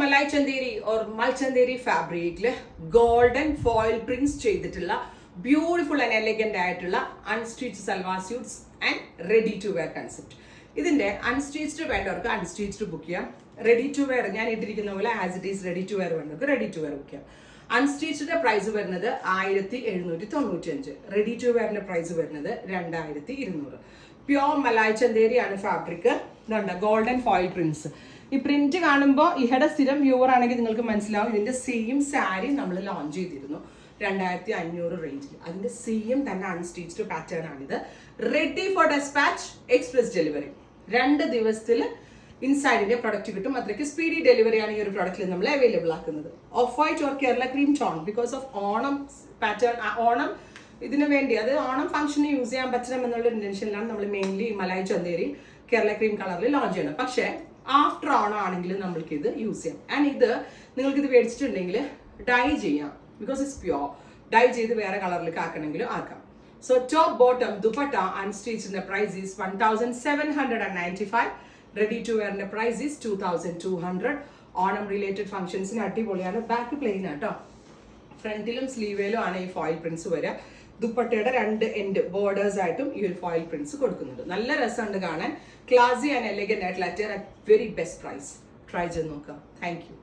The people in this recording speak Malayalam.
മലായ് ചന്തേരി ഓർ മൽചന്തേരി ഫാബ്രിക്കിൽ ഗോൾഡൻ ഫോയിൽ പ്രിന്റ്സ് ചെയ്തിട്ടുള്ള ബ്യൂട്ടിഫുൾ ആൻഡ് എലഗന്റ് ആയിട്ടുള്ള unstitched salwar suits and ready to wear concept. ഇതിന്റെ അൺസ്റ്റിച്ച്ഡ് വേണ്ടവർക്ക് അൺസ്റ്റിച്ച്ഡ് ബുക്ക് ചെയ്യാം. റെഡി ടു വെയർ ഞാൻ ഇട്ടിരിക്കുന്ന പോലെ as it is ready to wear വേണ്ടവർക്ക് റെഡി ടു വെയർ ബുക്ക് ചെയ്യാം. അൺസ്റ്റിച്ച്ഡ് പ്രൈസ് വരുന്നത് 1795. റെഡി ടു വെയറിന്റെ പ്രൈസ് വരുന്നത് 2200. പ്യോർ മലായ് ചന്തേരി ആണ് ഫാബ്രിക്. ഇതുണ്ട് ഗോൾഡൻ ഫോയിൽ പ്രിന്റ്സ്. ഈ പ്രിന്റ് കാണുമ്പോൾ ഇഹയുടെ സ്ഥിരം വ്യൂവർ ആണെങ്കിൽ നിങ്ങൾക്ക് മനസ്സിലാവും ഇതിന്റെ സെയിം സാരി നമ്മൾ ലോഞ്ച് ചെയ്തിരുന്നു 2500 റേഞ്ചിൽ. അതിന്റെ സെയിം തന്നെ അൺസ്റ്റിച്ച്ഡ് പാറ്റേൺ ആണിത്. Ready for dispatch, express delivery. 2 ദിവസത്തിൽ ഇൻസൈഡിന്റെ പ്രൊഡക്റ്റ് കിട്ടും. അത്രയ്ക്ക് സ്പീഡി ഡെലിവറി ആണ് ഈ ഒരു പ്രൊഡക്റ്റിൽ നമ്മൾ അവൈലബിൾ ആക്കുന്നത്. Of white or Kerala cream tone because of Onam pattern. Onam ഇതിനു വേണ്ടി അത് ഓണം ഫംഗ്ഷന് യൂസ് ചെയ്യാൻ പറ്റണം എന്നുള്ള ഇന്റൻഷനിലാണ് നമ്മൾ മെയിൻലി മലായ് ചന്തേരി കേരള ക്രീം കളറിൽ ലോഞ്ച് ചെയ്യണം. പക്ഷേ ആഫ്റ്റർ ഓണം ആണെങ്കിലും നമ്മൾക്ക് ഇത് യൂസ് ചെയ്യാം. ആൻഡ് ഇത് നിങ്ങൾക്ക് ഇത് മേടിച്ചിട്ടുണ്ടെങ്കിൽ ഡൈ ചെയ്യാം. Because it's pure. ഡൈ ചെയ്ത് വേറെ കളറിലേക്ക് ആക്കണമെങ്കിലും ആക്കാം. സോ ടോപ്പ് ബോട്ടം ദുപ്പട്ട അൺസ്റ്റിച്ചിന്റെ പ്രൈസ് ഈസ് 1795. റെഡി ടു വെയറിന്റെ പ്രൈസ് ഈസ് 2200. ഓണം റിലേറ്റഡ് ഫംഗ്ഷൻസിന് അടിപൊളിയാണ്. ബാക്ക് പ്ലെയിൻ ആട്ടോ. ഫ്രണ്ടിലും സ്ലീവേലും ആണ് ഈ ഫോയിൽ പ്രിന്റ്സ് വരിക. ദുപ്പട്ടയുടെ 2 എൻഡ് ബോർഡേഴ്സ് ആയിട്ടും ഈ ഒരു ഫോയിൽ പ്രിന്റ്സ് കൊടുക്കുന്നുണ്ട്. നല്ല രസമുണ്ട് കാണാൻ. ക്ലാസി ആൻഡ് എലഗന്റ് ആയിട്ടുള്ള at very best price. Try ചെയ്ത് നോക്കാം. Thank U.